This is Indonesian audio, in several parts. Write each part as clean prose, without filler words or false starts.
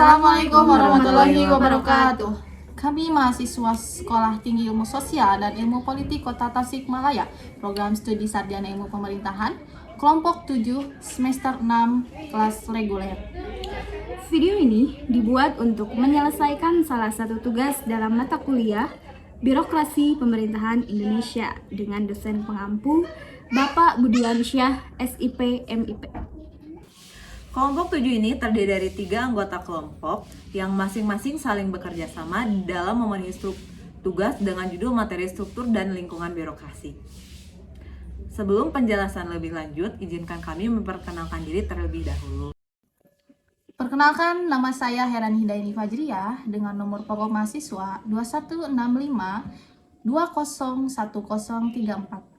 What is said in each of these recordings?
Assalamualaikum warahmatullahi wabarakatuh. Kami mahasiswa Sekolah Tinggi Ilmu Sosial dan Ilmu Politik Kota Tasikmalaya, Program Studi Sarjana Ilmu Pemerintahan, Kelompok 7, Semester 6, Kelas Reguler. Video ini dibuat untuk menyelesaikan salah satu tugas dalam mata kuliah Birokrasi Pemerintahan Indonesia dengan dosen pengampu Bapak Budiansyah, SIP, MIP. Kelompok 7 ini terdiri dari 3 anggota kelompok yang masing-masing saling bekerja sama dalam memenuhi tugas dengan judul materi struktur dan lingkungan birokrasi. Sebelum penjelasan lebih lanjut, izinkan kami memperkenalkan diri terlebih dahulu. Perkenalkan, nama saya Heran Hidaini Fajriah dengan nomor pokok mahasiswa 2165201034.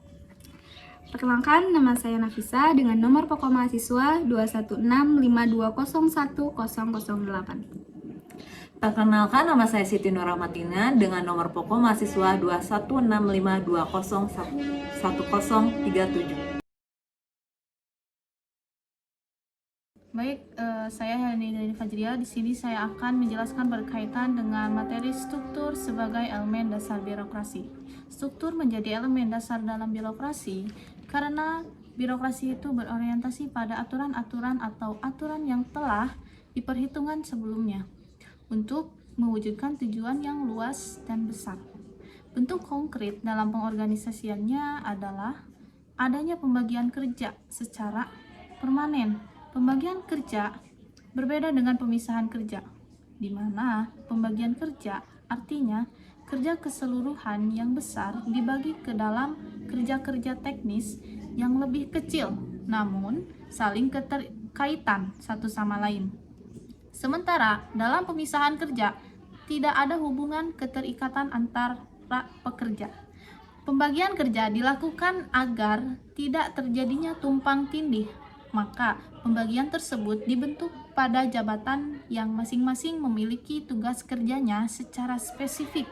Perkenalkan, nama saya Nafisa dengan nomor pokok mahasiswa 21652210008. Perkenalkan, nama saya Siti Nurrahmatina dengan nomor pokok mahasiswa 21652011037. Baik, saya Heran Hidaini Fajriah. Di sini saya akan menjelaskan berkaitan dengan materi struktur sebagai elemen dasar birokrasi. Struktur menjadi elemen dasar dalam birokrasi karena birokrasi itu berorientasi pada aturan-aturan atau aturan yang telah diperhitungkan sebelumnya untuk mewujudkan tujuan yang luas dan besar. Bentuk konkret dalam pengorganisasiannya adalah adanya pembagian kerja secara permanen. Pembagian kerja berbeda dengan pemisahan kerja, di mana pembagian kerja artinya kerja keseluruhan yang besar dibagi ke dalam kerja-kerja teknis yang lebih kecil, namun saling keterkaitan satu sama lain. Sementara dalam pemisahan kerja, tidak ada hubungan keterikatan antara pekerja. Pembagian kerja dilakukan agar tidak terjadinya tumpang tindih, maka pembagian tersebut dibentuk pada jabatan yang masing-masing memiliki tugas kerjanya secara spesifik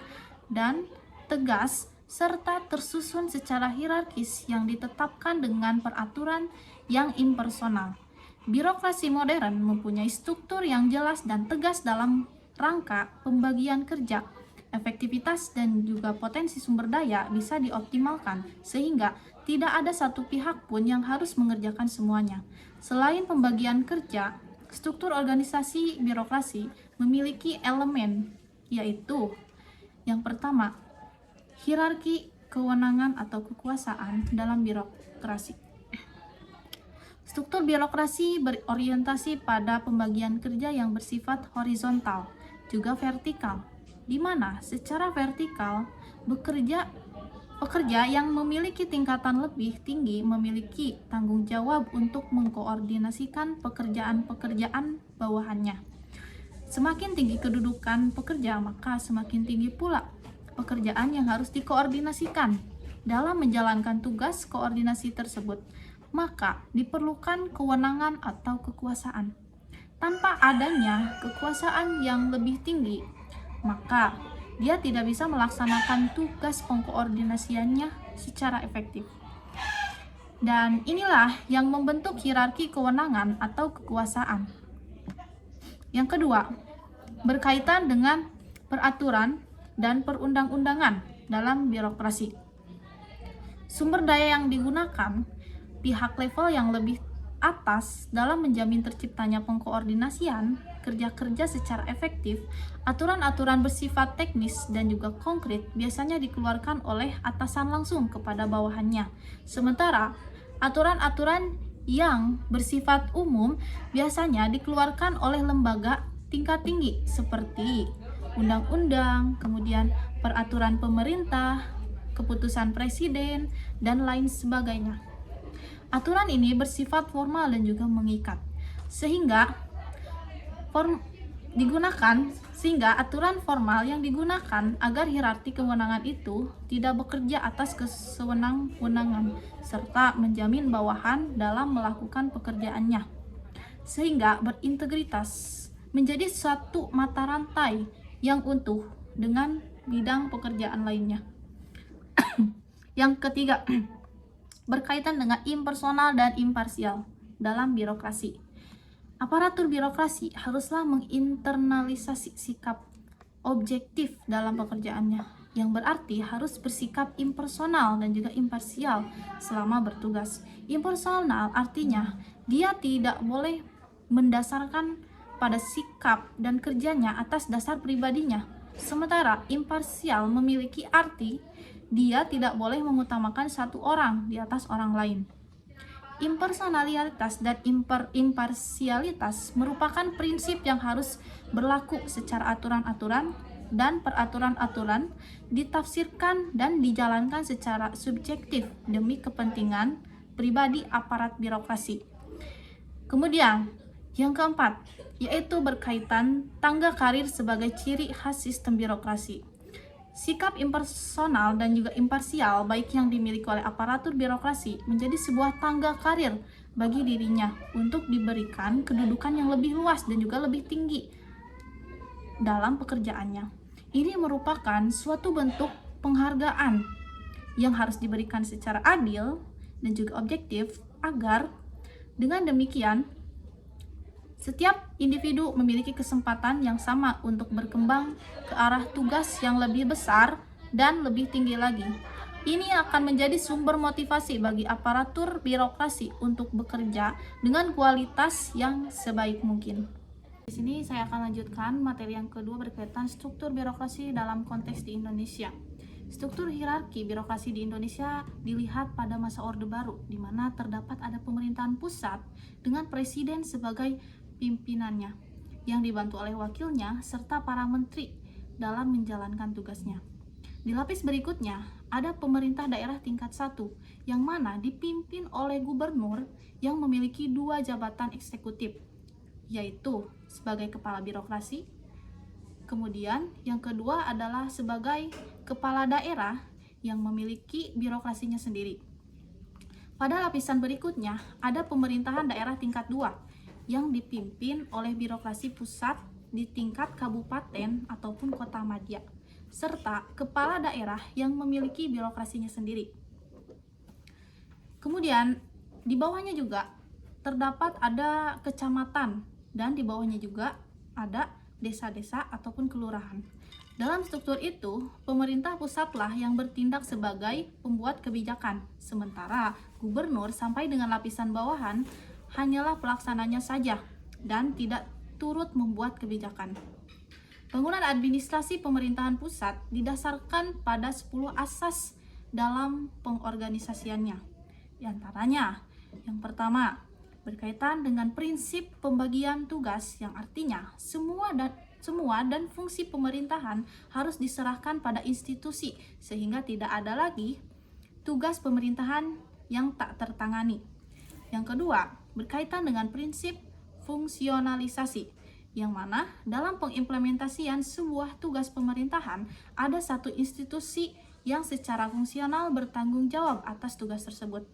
dan tegas serta tersusun secara hierarkis yang ditetapkan dengan peraturan yang impersonal. Birokrasi modern mempunyai struktur yang jelas dan tegas dalam rangka pembagian kerja. Efektivitas dan juga potensi sumber daya bisa dioptimalkan sehingga tidak ada satu pihak pun yang harus mengerjakan semuanya. Selain pembagian kerja, struktur organisasi birokrasi memiliki elemen, yaitu yang pertama, hierarki kewenangan atau kekuasaan dalam birokrasi. Struktur birokrasi berorientasi pada pembagian kerja yang bersifat horizontal, juga vertikal, di mana secara vertikal pekerja yang memiliki tingkatan lebih tinggi memiliki tanggung jawab untuk mengkoordinasikan pekerjaan-pekerjaan bawahannya. Semakin tinggi kedudukan pekerja, maka semakin tinggi pula pekerjaan yang harus dikoordinasikan. Dalam menjalankan tugas koordinasi tersebut, maka diperlukan kewenangan atau kekuasaan. Tanpa adanya kekuasaan yang lebih tinggi, maka dia tidak bisa melaksanakan tugas pengkoordinasiannya secara efektif. Dan inilah yang membentuk hierarki kewenangan atau kekuasaan. Yang kedua, berkaitan dengan peraturan dan perundang-undangan dalam birokrasi. Sumber daya yang digunakan pihak level yang lebih atas dalam menjamin terciptanya pengkoordinasian kerja-kerja secara efektif. Aturan-aturan bersifat teknis dan juga konkret biasanya dikeluarkan oleh atasan langsung kepada bawahannya. Sementara aturan-aturan yang bersifat umum biasanya dikeluarkan oleh lembaga tingkat tinggi seperti undang-undang, kemudian peraturan pemerintah, keputusan presiden, dan lain sebagainya. Aturan ini bersifat formal dan juga mengikat, sehingga aturan formal yang digunakan agar hierarki kewenangan itu tidak bekerja atas kesewenang-wenangan serta menjamin bawahan dalam melakukan pekerjaannya, sehingga berintegritas menjadi suatu mata rantai yang utuh dengan bidang pekerjaan lainnya. Yang ketiga, berkaitan dengan impersonal dan imparsial dalam birokrasi. Aparatur birokrasi haruslah menginternalisasi sikap objektif dalam pekerjaannya, yang berarti harus bersikap impersonal dan juga imparsial selama bertugas. Impersonal artinya dia tidak boleh mendasarkan pada sikap dan kerjanya atas dasar pribadinya. Sementara imparsial memiliki arti dia tidak boleh mengutamakan satu orang di atas orang lain. Impersonalitas dan imparsialitas merupakan prinsip yang harus berlaku secara aturan-aturan, dan peraturan-aturan ditafsirkan dan dijalankan secara subjektif demi kepentingan pribadi aparat birokrasi. Kemudian, yang keempat, yaitu berkaitan tangga karir sebagai ciri khas sistem birokrasi. Sikap impersonal dan juga imparsial baik yang dimiliki oleh aparatur birokrasi menjadi sebuah tangga karir bagi dirinya untuk diberikan kedudukan yang lebih luas dan juga lebih tinggi dalam pekerjaannya. Ini merupakan suatu bentuk penghargaan yang harus diberikan secara adil dan juga objektif agar dengan demikian setiap individu memiliki kesempatan yang sama untuk berkembang ke arah tugas yang lebih besar dan lebih tinggi lagi. Ini akan menjadi sumber motivasi bagi aparatur birokrasi untuk bekerja dengan kualitas yang sebaik mungkin. Di sini saya akan lanjutkan materi yang kedua berkaitan struktur birokrasi dalam konteks di Indonesia. Struktur hierarki birokrasi di Indonesia dilihat pada masa Orde Baru, di mana terdapat ada pemerintahan pusat dengan presiden sebagai pimpinannya, yang dibantu oleh wakilnya serta para menteri dalam menjalankan tugasnya. Di lapis berikutnya, ada pemerintah daerah tingkat 1, yang mana dipimpin oleh gubernur yang memiliki 2 jabatan eksekutif, yaitu sebagai kepala birokrasi. Kemudian yang kedua adalah sebagai kepala daerah yang memiliki birokrasinya sendiri. Pada lapisan berikutnya, ada pemerintahan daerah tingkat 2, yang dipimpin oleh birokrasi pusat di tingkat kabupaten ataupun kota madya, serta kepala daerah yang memiliki birokrasinya sendiri. Kemudian di bawahnya juga terdapat ada kecamatan, dan di bawahnya juga ada desa-desa ataupun kelurahan. Dalam struktur itu, pemerintah pusatlah yang bertindak sebagai pembuat kebijakan, sementara gubernur sampai dengan lapisan bawahan hanyalah pelaksananya saja dan tidak turut membuat kebijakan. Bangunan administrasi pemerintahan pusat didasarkan pada 10 asas dalam pengorganisasiannya. Di antaranya, yang pertama, berkaitan dengan prinsip pembagian tugas, yang artinya semua dan fungsi pemerintahan harus diserahkan pada institusi sehingga tidak ada lagi tugas pemerintahan yang tak tertangani. Yang kedua, berkaitan dengan prinsip fungsionalisasi, yang mana dalam pengimplementasian sebuah tugas pemerintahan ada satu institusi yang secara fungsional bertanggung jawab atas tugas tersebut.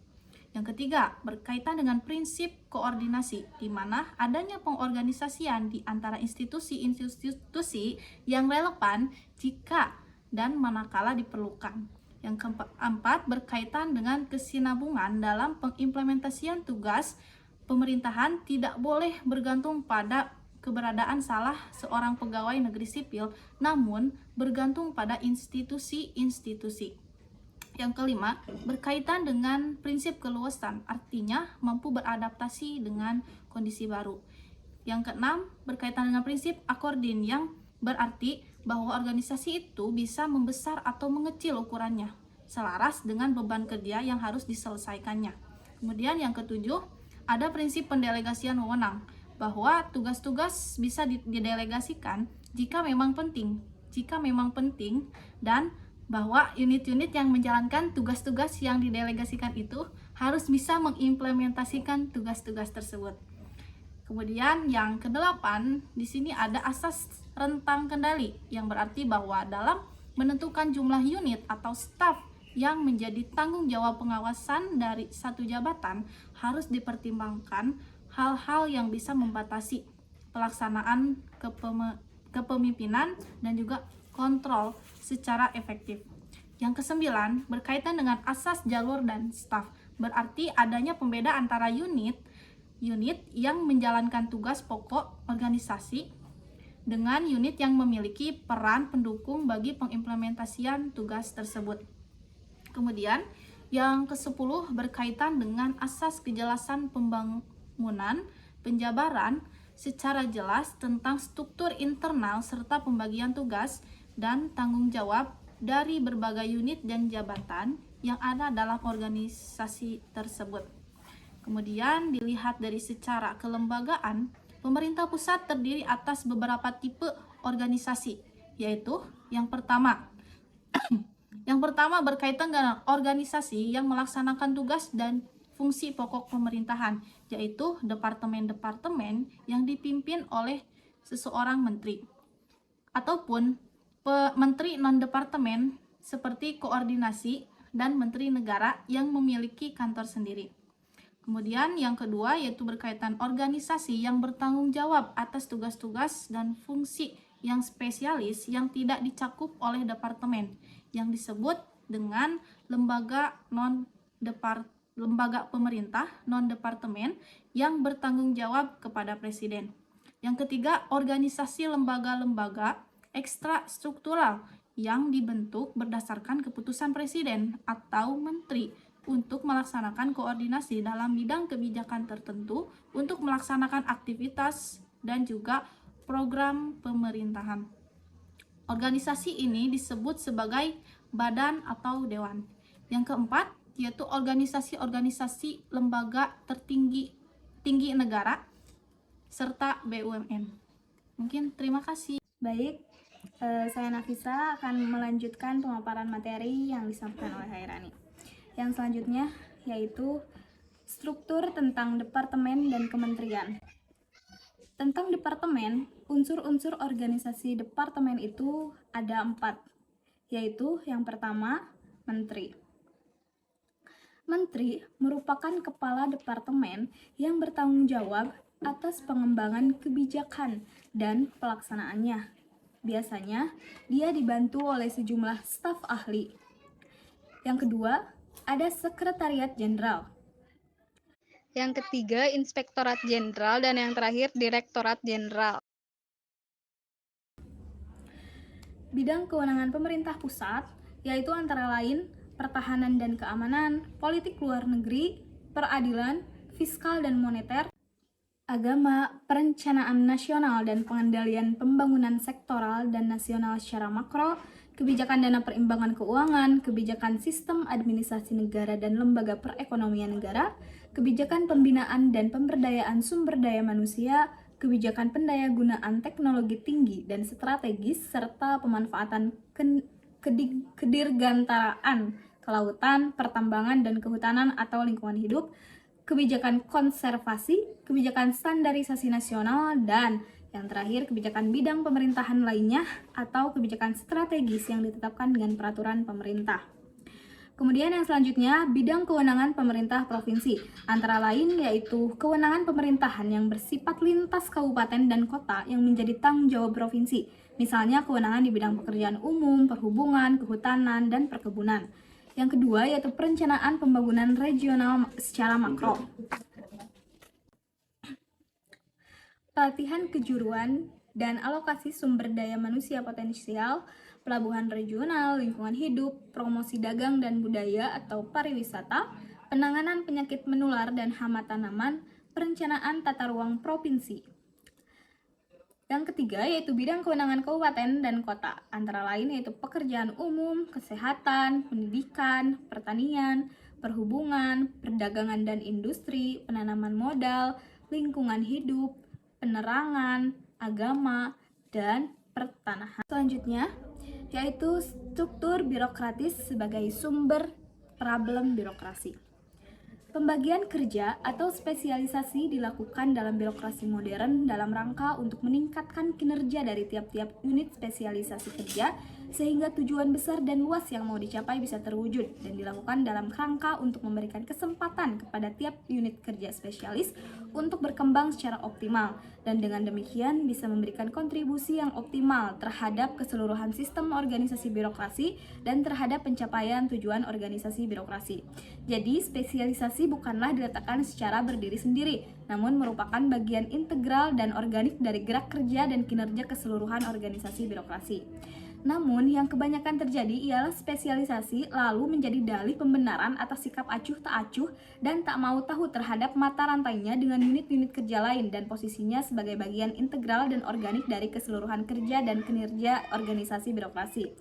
Yang ketiga, berkaitan dengan prinsip koordinasi, di mana adanya pengorganisasian di antara institusi-institusi yang relevan jika dan manakala diperlukan. Yang keempat, berkaitan dengan kesinambungan dalam pengimplementasian tugas pemerintahan tidak boleh bergantung pada keberadaan salah seorang pegawai negeri sipil, namun bergantung pada institusi-institusi. Yang kelima, berkaitan dengan prinsip keluasan, artinya mampu beradaptasi dengan kondisi baru. Yang keenam, berkaitan dengan prinsip akordin, yang berarti bahwa organisasi itu bisa membesar atau mengecil ukurannya, selaras dengan beban kerja yang harus diselesaikannya. Kemudian yang ketujuh, ada prinsip pendelegasian wewenang, bahwa tugas-tugas bisa didelegasikan jika memang penting, dan bahwa unit-unit yang menjalankan tugas-tugas yang didelegasikan itu harus bisa mengimplementasikan tugas-tugas tersebut. Kemudian yang kedelapan, di sini ada asas rentang kendali, yang berarti bahwa dalam menentukan jumlah unit atau staf yang menjadi tanggung jawab pengawasan dari satu jabatan harus dipertimbangkan hal-hal yang bisa membatasi pelaksanaan kepemimpinan dan juga kontrol secara efektif. Yang kesembilan, berkaitan dengan asas jalur dan staf, berarti adanya pembeda antara unit unit yang menjalankan tugas pokok organisasi dengan unit yang memiliki peran pendukung bagi pengimplementasian tugas tersebut. Kemudian yang ke-10 berkaitan dengan asas kejelasan pembangunan penjabaran secara jelas tentang struktur internal serta pembagian tugas dan tanggung jawab dari berbagai unit dan jabatan yang ada dalam organisasi tersebut. Kemudian dilihat dari secara kelembagaan, pemerintah pusat terdiri atas beberapa tipe organisasi, yaitu yang pertama berkaitan dengan organisasi yang melaksanakan tugas dan fungsi pokok pemerintahan, yaitu departemen-departemen yang dipimpin oleh seseorang menteri ataupun menteri non-departemen seperti koordinasi dan menteri negara yang memiliki kantor sendiri. Kemudian yang kedua yaitu berkaitan organisasi yang bertanggung jawab atas tugas-tugas dan fungsi yang spesialis yang tidak dicakup oleh departemen, yang disebut dengan lembaga pemerintah non-departemen yang bertanggung jawab kepada presiden. Yang ketiga, organisasi lembaga-lembaga ekstrastruktural yang dibentuk berdasarkan keputusan presiden atau menteri untuk melaksanakan koordinasi dalam bidang kebijakan tertentu untuk melaksanakan aktivitas dan juga program pemerintahan. Organisasi ini disebut sebagai badan atau dewan. Yang keempat yaitu organisasi-organisasi lembaga tinggi negara serta BUMN. Mungkin terima kasih. Baik, saya Nafisa akan melanjutkan pemaparan materi yang disampaikan oleh Hairani. Yang selanjutnya yaitu struktur tentang departemen dan kementerian. Tentang departemen, unsur-unsur organisasi departemen itu ada 4, yaitu yang pertama, menteri. Menteri merupakan kepala departemen yang bertanggung jawab atas pengembangan kebijakan dan pelaksanaannya. Biasanya, dia dibantu oleh sejumlah staf ahli. Yang kedua, ada Sekretariat Jenderal. Yang ketiga, Inspektorat Jenderal, dan yang terakhir, Direktorat Jenderal. Bidang kewenangan pemerintah pusat, yaitu antara lain pertahanan dan keamanan, politik luar negeri, peradilan, fiskal dan moneter, agama, perencanaan nasional dan pengendalian pembangunan sektoral dan nasional secara makro, kebijakan dana perimbangan keuangan, kebijakan sistem administrasi negara dan lembaga perekonomian negara, kebijakan pembinaan dan pemberdayaan sumber daya manusia, kebijakan pendayagunaan teknologi tinggi dan strategis, serta pemanfaatan kedirgantaraan kelautan, pertambangan dan kehutanan atau lingkungan hidup, kebijakan konservasi, kebijakan standarisasi nasional, dan yang terakhir, kebijakan bidang pemerintahan lainnya atau kebijakan strategis yang ditetapkan dengan peraturan pemerintah. Kemudian yang selanjutnya, bidang kewenangan pemerintah provinsi, antara lain yaitu kewenangan pemerintahan yang bersifat lintas kabupaten dan kota yang menjadi tanggung jawab provinsi, misalnya kewenangan di bidang pekerjaan umum, perhubungan, kehutanan, dan perkebunan. Yang kedua yaitu perencanaan pembangunan regional secara makro. Pelatihan kejuruan dan alokasi sumber daya manusia potensial, pelabuhan regional, lingkungan hidup, promosi dagang dan budaya atau pariwisata, penanganan penyakit menular dan hama tanaman, perencanaan tata ruang provinsi. Yang ketiga yaitu bidang kewenangan kabupaten dan kota, antara lain yaitu pekerjaan umum, kesehatan, pendidikan, pertanian, perhubungan, perdagangan dan industri, penanaman modal, lingkungan hidup, penerangan, agama, dan pertanahan. Selanjutnya, yaitu struktur birokratis sebagai sumber problem birokrasi. Pembagian kerja atau spesialisasi dilakukan dalam birokrasi modern dalam rangka untuk meningkatkan kinerja dari tiap-tiap unit spesialisasi kerja sehingga tujuan besar dan luas yang mau dicapai bisa terwujud dan dilakukan dalam kerangka untuk memberikan kesempatan kepada tiap unit kerja spesialis untuk berkembang secara optimal dan dengan demikian bisa memberikan kontribusi yang optimal terhadap keseluruhan sistem organisasi birokrasi dan terhadap pencapaian tujuan organisasi birokrasi. Jadi, spesialisasi bukanlah diletakkan secara berdiri sendiri, namun merupakan bagian integral dan organik dari gerak kerja dan kinerja keseluruhan organisasi birokrasi. Namun, yang kebanyakan terjadi ialah spesialisasi lalu menjadi dalih pembenaran atas sikap acuh tak acuh dan tak mau tahu terhadap mata rantainya dengan unit-unit kerja lain dan posisinya sebagai bagian integral dan organik dari keseluruhan kerja dan kinerja organisasi birokrasi.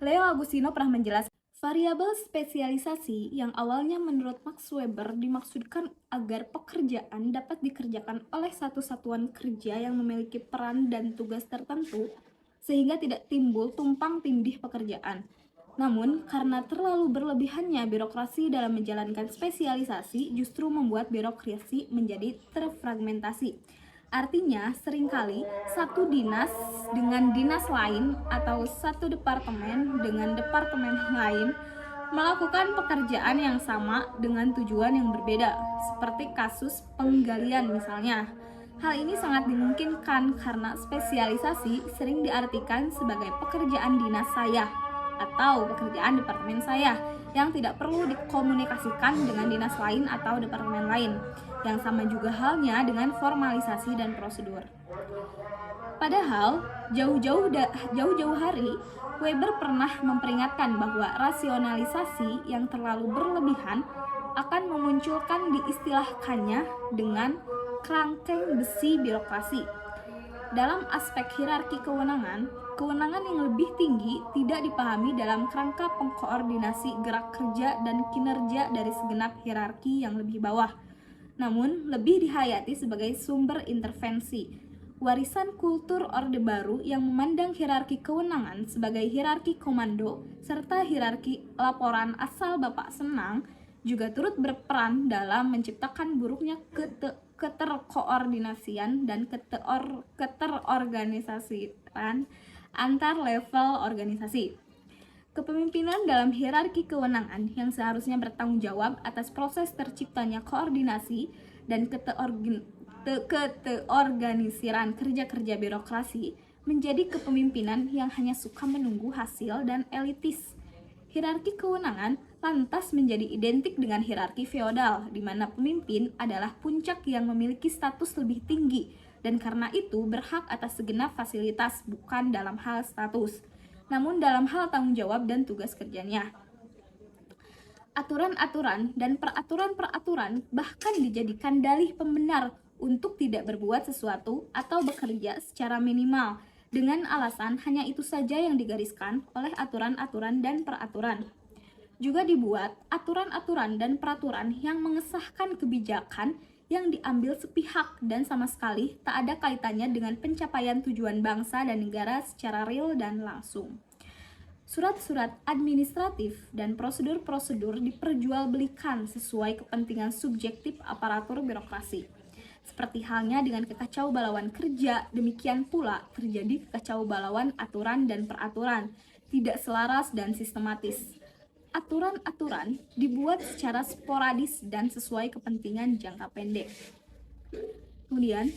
Leo Agustino pernah menjelaskan, variabel spesialisasi yang awalnya menurut Max Weber dimaksudkan agar pekerjaan dapat dikerjakan oleh satu satuan kerja yang memiliki peran dan tugas tertentu, sehingga tidak timbul tumpang tindih pekerjaan. Namun, karena terlalu berlebihannya birokrasi dalam menjalankan spesialisasi justru membuat birokrasi menjadi terfragmentasi. Artinya, seringkali satu dinas dengan dinas lain atau satu departemen dengan departemen lain melakukan pekerjaan yang sama dengan tujuan yang berbeda, seperti kasus penggalian misalnya. Hal ini sangat dimungkinkan karena spesialisasi sering diartikan sebagai pekerjaan dinas saya atau pekerjaan departemen saya yang tidak perlu dikomunikasikan dengan dinas lain atau departemen lain. Yang sama juga halnya dengan formalisasi dan prosedur. Padahal, jauh-jauh hari, Weber pernah memperingatkan bahwa rasionalisasi yang terlalu berlebihan akan memunculkan diistilahkannya dengan kerangkeng besi birokrasi. Dalam aspek hierarki kewenangan, kewenangan yang lebih tinggi tidak dipahami dalam kerangka pengkoordinasi gerak kerja dan kinerja dari segenap hierarki yang lebih bawah, namun lebih dihayati sebagai sumber intervensi. Warisan kultur Orde Baru yang memandang hierarki kewenangan sebagai hierarki komando serta hierarki laporan asal Bapak senang juga turut berperan dalam menciptakan buruknya keterkoordinasian dan keterorganisasian antar level organisasi. Kepemimpinan dalam hierarki kewenangan yang seharusnya bertanggung jawab atas proses terciptanya koordinasi dan keterorganisiran kerja-kerja birokrasi menjadi kepemimpinan yang hanya suka menunggu hasil dan elitis. Hierarki kewenangan lantas menjadi identik dengan hierarki feodal, di mana pemimpin adalah puncak yang memiliki status lebih tinggi dan karena itu berhak atas segenap fasilitas bukan dalam hal status, namun dalam hal tanggung jawab dan tugas kerjanya. Aturan-aturan dan peraturan-peraturan bahkan dijadikan dalih pembenar untuk tidak berbuat sesuatu atau bekerja secara minimal, dengan alasan hanya itu saja yang digariskan oleh aturan-aturan dan peraturan. Juga dibuat aturan-aturan dan peraturan yang mengesahkan kebijakan yang diambil sepihak dan sama sekali tak ada kaitannya dengan pencapaian tujuan bangsa dan negara secara real dan langsung. Surat-surat administratif dan prosedur-prosedur diperjualbelikan sesuai kepentingan subjektif aparatur birokrasi. Seperti halnya dengan kekacaubalauan kerja, demikian pula terjadi kekacaubalauan aturan dan peraturan, tidak selaras dan sistematis. Aturan-aturan dibuat secara sporadis dan sesuai kepentingan jangka pendek. Kemudian,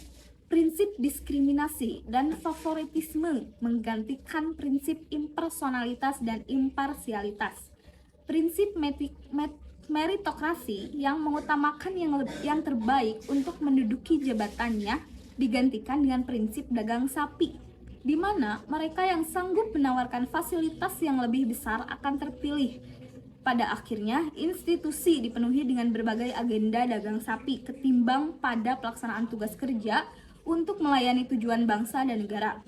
prinsip diskriminasi dan favoritisme menggantikan prinsip impersonalitas dan imparsialitas. Prinsip meritokrasi yang mengutamakan yang terbaik untuk menduduki jabatannya digantikan dengan prinsip dagang sapi, di mana mereka yang sanggup menawarkan fasilitas yang lebih besar akan terpilih. Pada akhirnya, institusi dipenuhi dengan berbagai agenda dagang sapi ketimbang pada pelaksanaan tugas kerja untuk melayani tujuan bangsa dan negara.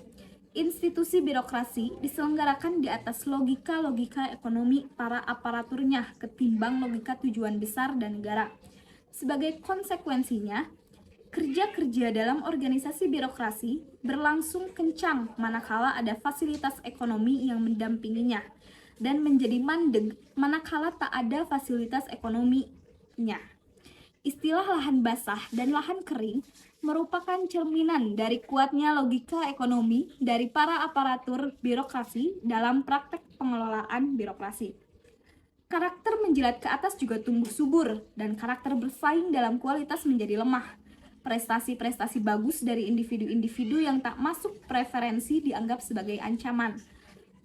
Institusi birokrasi diselenggarakan di atas logika-logika ekonomi para aparaturnya ketimbang logika tujuan besar dan negara. Sebagai konsekuensinya, kerja-kerja dalam organisasi birokrasi berlangsung kencang manakala ada fasilitas ekonomi yang mendampinginya, dan menjadi mandeg manakala tak ada fasilitas ekonominya. Istilah lahan basah dan lahan kering merupakan cerminan dari kuatnya logika ekonomi dari para aparatur birokrasi dalam praktek pengelolaan birokrasi. Karakter menjilat ke atas juga tumbuh subur, dan karakter bersaing dalam kualitas menjadi lemah. Prestasi-prestasi bagus dari individu-individu yang tak masuk preferensi dianggap sebagai ancaman.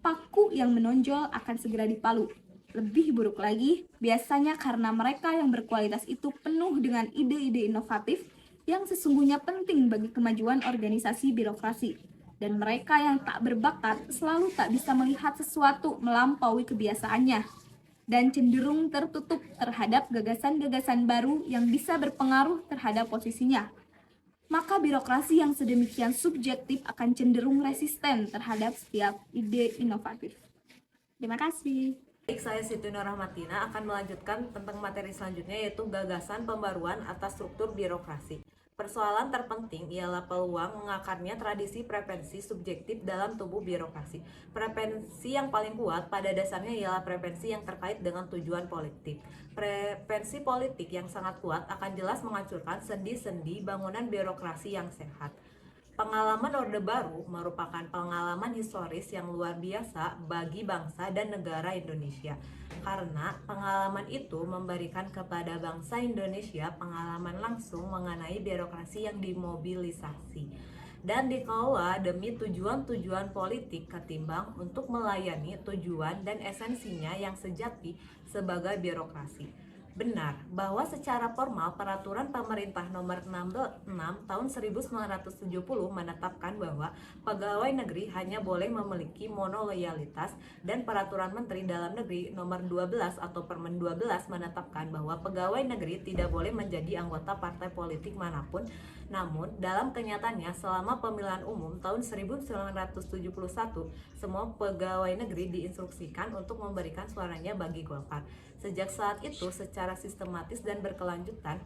Paku yang menonjol akan segera dipalu. Lebih buruk lagi, biasanya karena mereka yang berkualitas itu penuh dengan ide-ide inovatif yang sesungguhnya penting bagi kemajuan organisasi birokrasi. Dan mereka yang tak berbakat selalu tak bisa melihat sesuatu melampaui kebiasaannya dan cenderung tertutup terhadap gagasan-gagasan baru yang bisa berpengaruh terhadap posisinya. Maka birokrasi yang sedemikian subjektif akan cenderung resisten terhadap setiap ide inovatif. Terima kasih. Baik, saya Siti Nurrahmatina akan melanjutkan tentang materi selanjutnya, yaitu gagasan pembaruan atas struktur birokrasi. Persoalan terpenting ialah peluang mengakarnya tradisi preferensi subjektif dalam tubuh birokrasi. Preferensi yang paling kuat pada dasarnya ialah preferensi yang terkait dengan tujuan politik. Preferensi politik yang sangat kuat akan jelas menghancurkan sendi-sendi bangunan birokrasi yang sehat. Pengalaman Orde Baru merupakan pengalaman historis yang luar biasa bagi bangsa dan negara Indonesia. Karena pengalaman itu memberikan kepada bangsa Indonesia pengalaman langsung mengenai birokrasi yang dimobilisasi dan dikelola demi tujuan-tujuan politik ketimbang untuk melayani tujuan dan esensinya yang sejati sebagai birokrasi. Benar bahwa secara formal Peraturan Pemerintah Nomor 66 Tahun 1970 menetapkan bahwa pegawai negeri hanya boleh memiliki monoloyalitas, dan Peraturan Menteri Dalam Negeri Nomor 12 atau Permen 12 menetapkan bahwa pegawai negeri tidak boleh menjadi anggota partai politik manapun. Namun, dalam kenyataannya selama pemilihan umum tahun 1971, semua pegawai negeri diinstruksikan untuk memberikan suaranya bagi Golkar. Sejak saat itu, secara sistematis dan berkelanjutan,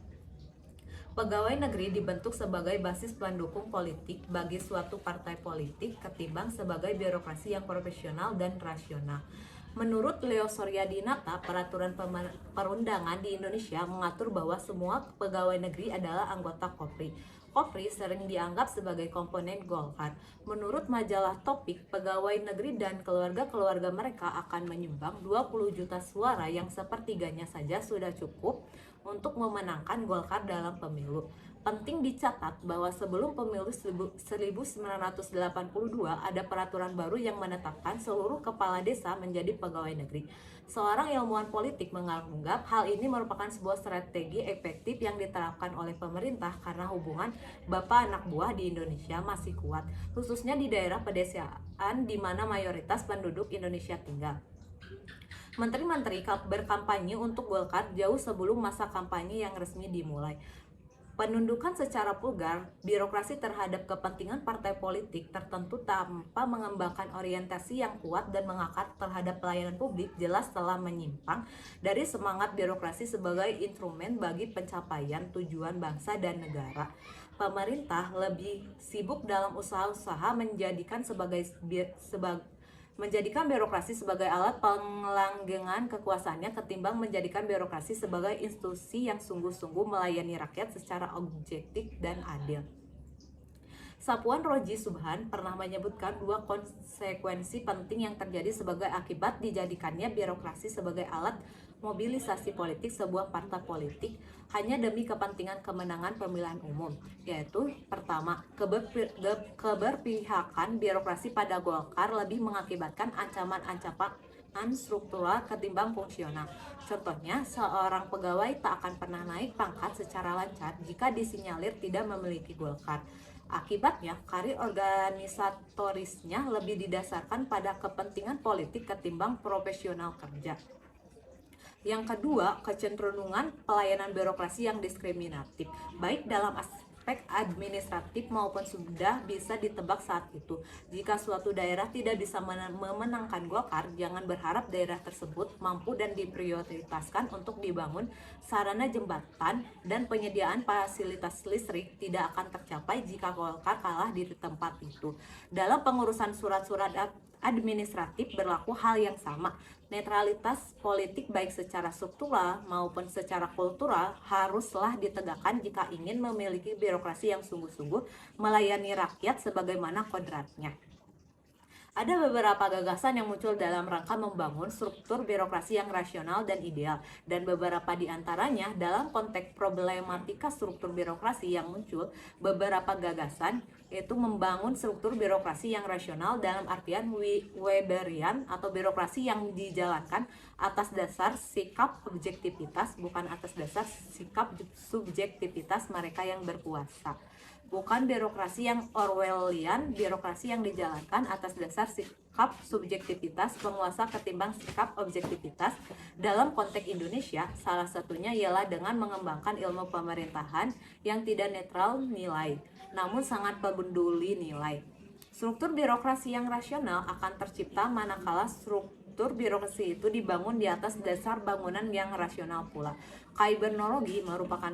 pegawai negeri dibentuk sebagai basis pendukung politik bagi suatu partai politik ketimbang sebagai birokrasi yang profesional dan rasional. Menurut Leo Suryadinata, peraturan perundangan di Indonesia mengatur bahwa semua pegawai negeri adalah anggota Kopri. Kopri sering dianggap sebagai komponen Golkar. Menurut majalah Topik, pegawai negeri dan keluarga-keluarga mereka akan menyumbang 20 juta suara yang sepertiganya saja sudah cukup untuk memenangkan Golkar dalam pemilu. Penting dicatat bahwa sebelum pemilu 1982 ada peraturan baru yang menetapkan seluruh kepala desa menjadi pegawai negeri. Seorang ilmuwan politik menganggap hal ini merupakan sebuah strategi efektif yang diterapkan oleh pemerintah karena hubungan bapak anak buah di Indonesia masih kuat, khususnya di daerah pedesaan di mana mayoritas penduduk Indonesia tinggal. Menteri-menteri berkampanye untuk Golkar jauh sebelum masa kampanye yang resmi dimulai. Penundukan secara vulgar birokrasi terhadap kepentingan partai politik tertentu tanpa mengembangkan orientasi yang kuat dan mengakar terhadap pelayanan publik jelas telah menyimpang dari semangat birokrasi sebagai instrumen bagi pencapaian tujuan bangsa dan negara. Pemerintah lebih sibuk dalam usaha-usaha menjadikan birokrasi sebagai alat pengelanggengan kekuasaannya ketimbang menjadikan birokrasi sebagai institusi yang sungguh-sungguh melayani rakyat secara objektif dan adil. Sapuan Roji Subhan pernah menyebutkan dua konsekuensi penting yang terjadi sebagai akibat dijadikannya birokrasi sebagai alat mobilisasi politik sebuah partai politik hanya demi kepentingan kemenangan pemilihan umum, yaitu pertama, keberpihakan birokrasi pada Golkar lebih mengakibatkan ancaman struktural ketimbang fungsional. Contohnya, seorang pegawai tak akan pernah naik pangkat secara lancar jika disinyalir tidak memiliki Golkar. Akibatnya, karir organisatorisnya lebih didasarkan pada kepentingan politik ketimbang profesional kerja. Yang kedua, kecenderungan pelayanan birokrasi yang diskriminatif, baik dalam aspek administratif maupun sudah bisa ditebak saat itu. Jika suatu daerah tidak bisa memenangkan Golkar, jangan berharap daerah tersebut mampu dan diprioritaskan untuk dibangun sarana jembatan dan penyediaan fasilitas listrik tidak akan tercapai jika Golkar kalah di tempat itu. Dalam pengurusan surat-surat administratif berlaku hal yang sama. Netralitas politik baik secara struktural maupun secara kultural haruslah ditegakkan jika ingin memiliki birokrasi yang sungguh-sungguh melayani rakyat sebagaimana kodratnya. Ada beberapa gagasan yang muncul dalam rangka membangun struktur birokrasi yang rasional dan ideal, dan beberapa di antaranya dalam konteks problematika struktur birokrasi yang muncul, beberapa gagasan yaitu membangun struktur birokrasi yang rasional dalam artian Weberian atau birokrasi yang dijalankan atas dasar sikap objektivitas, bukan atas dasar sikap subjektivitas mereka yang berkuasa. Bukan birokrasi yang Orwellian, birokrasi yang dijalankan atas dasar sikap subjektivitas penguasa ketimbang sikap objektivitas. Dalam konteks Indonesia, salah satunya ialah dengan mengembangkan ilmu pemerintahan yang tidak netral nilai, namun sangat peduli nilai. Struktur birokrasi yang rasional akan tercipta manakala struktur birokrasi itu dibangun di atas dasar bangunan yang rasional pula. Kybernologi merupakan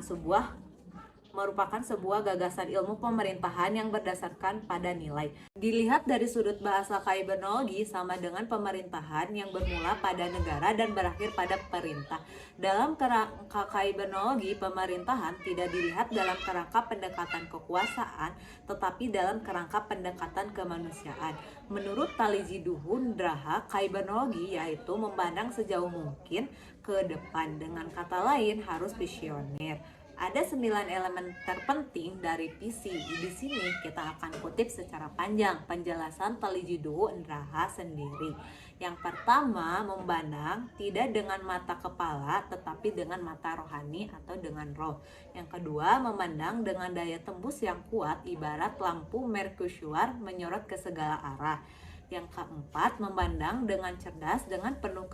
sebuah gagasan ilmu pemerintahan yang berdasarkan pada nilai. Dilihat dari sudut bahasa kybernologi sama dengan pemerintahan yang bermula pada negara dan berakhir pada perintah. Dalam kerangka kybernologi, pemerintahan tidak dilihat dalam kerangka pendekatan kekuasaan, tetapi dalam kerangka pendekatan kemanusiaan. Menurut Taliji Duhundraha, kybernologi yaitu memandang sejauh mungkin ke depan, dengan kata lain harus visioner. Ada 9 elemen terpenting dari visi. Di sini kita akan kutip secara panjang penjelasan Taliji Duhundraha sendiri. Yang pertama, memandang tidak dengan mata kepala tetapi dengan mata rohani atau dengan roh. Yang kedua, memandang dengan daya tembus yang kuat ibarat lampu mercusuar menyorot ke segala arah. Yang keempat, memandang dengan cerdas dengan penuh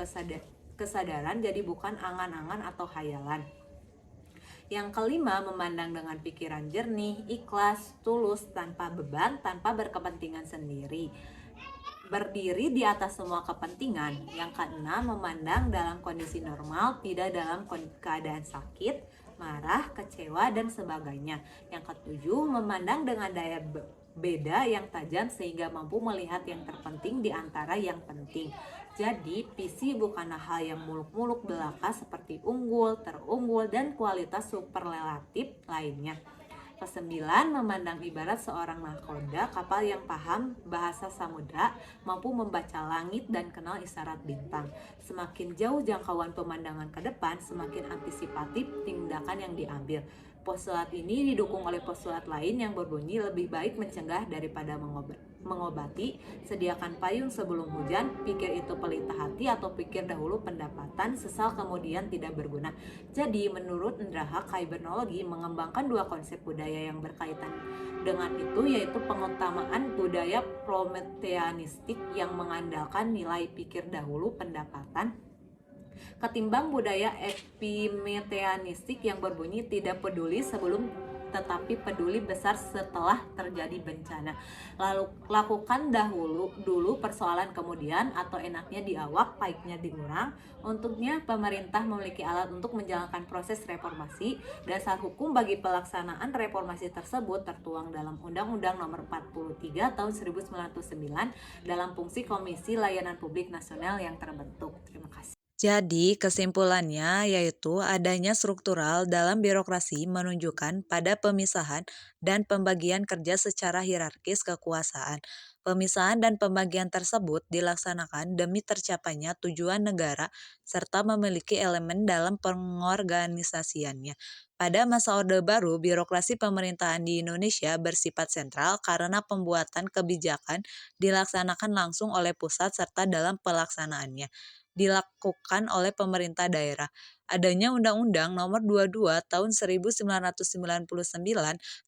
kesadaran, jadi bukan angan-angan atau hayalan. Yang kelima, memandang dengan pikiran jernih, ikhlas, tulus, tanpa beban, tanpa berkepentingan sendiri, berdiri di atas semua kepentingan. Yang keenam, memandang dalam kondisi normal, tidak dalam keadaan sakit, marah, kecewa, dan sebagainya. Yang ketujuh, memandang dengan daya beda yang tajam sehingga mampu melihat yang terpenting di antara yang penting. Jadi, visi bukanlah hal yang muluk-muluk belaka seperti unggul, terunggul, dan kualitas superlatif lainnya. Kesembilan, memandang ibarat seorang nahkoda kapal yang paham bahasa samudra, mampu membaca langit dan kenal isyarat bintang. Semakin jauh jangkauan pemandangan ke depan, semakin antisipatif tindakan yang diambil. Postulat ini didukung oleh postulat lain yang berbunyi lebih baik mencegah daripada mengobati. Sediakan payung sebelum hujan, pikir itu pelita hati atau pikir dahulu pendapatan, sesal kemudian tidak berguna. Jadi menurut Indraha, kybernologi mengembangkan dua konsep budaya yang berkaitan dengan itu, yaitu pengutamaan budaya prometheanistik yang mengandalkan nilai pikir dahulu pendapatan ketimbang budaya epimetheanistik yang berbunyi tidak peduli sebelum tetapi peduli besar setelah terjadi bencana. Lalu lakukan dulu persoalan kemudian, atau enaknya diawak, pahitnya diurang. Untuknya pemerintah memiliki alat untuk menjalankan proses reformasi. Dasar hukum bagi pelaksanaan reformasi tersebut tertuang dalam Undang-Undang Nomor 43 Tahun 1999 dalam fungsi Komisi Layanan Publik Nasional yang terbentuk. Terima kasih. Jadi, kesimpulannya yaitu adanya struktural dalam birokrasi menunjukkan pada pemisahan dan pembagian kerja secara hierarkis kekuasaan. Pemisahan dan pembagian tersebut dilaksanakan demi tercapainya tujuan negara serta memiliki elemen dalam pengorganisasiannya. Pada masa Orde Baru, birokrasi pemerintahan di Indonesia bersifat sentral karena pembuatan kebijakan dilaksanakan langsung oleh pusat serta dalam pelaksanaannya dilakukan oleh pemerintah daerah. Adanya Undang-Undang Nomor 22 Tahun 1999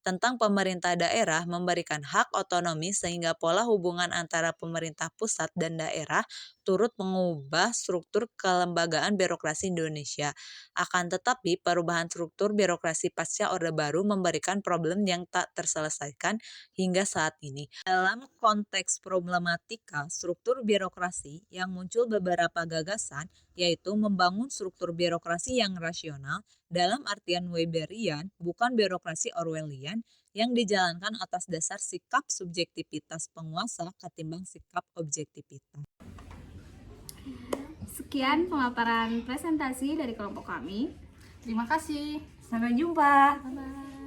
tentang pemerintah daerah memberikan hak otonomi sehingga pola hubungan antara pemerintah pusat dan daerah turut mengubah struktur kelembagaan birokrasi Indonesia. Akan tetapi, perubahan struktur birokrasi pasca Orde Baru memberikan problem yang tak terselesaikan hingga saat ini. Dalam konteks problematika struktur birokrasi yang muncul beberapa gagasan, yaitu membangun struktur birokrasi birokrasi yang rasional dalam artian Weberian, bukan birokrasi Orwellian yang dijalankan atas dasar sikap subjektivitas penguasa ketimbang sikap objektivitas. Sekian pemaparan presentasi dari kelompok kami. Terima kasih. Sampai jumpa. Bye-bye.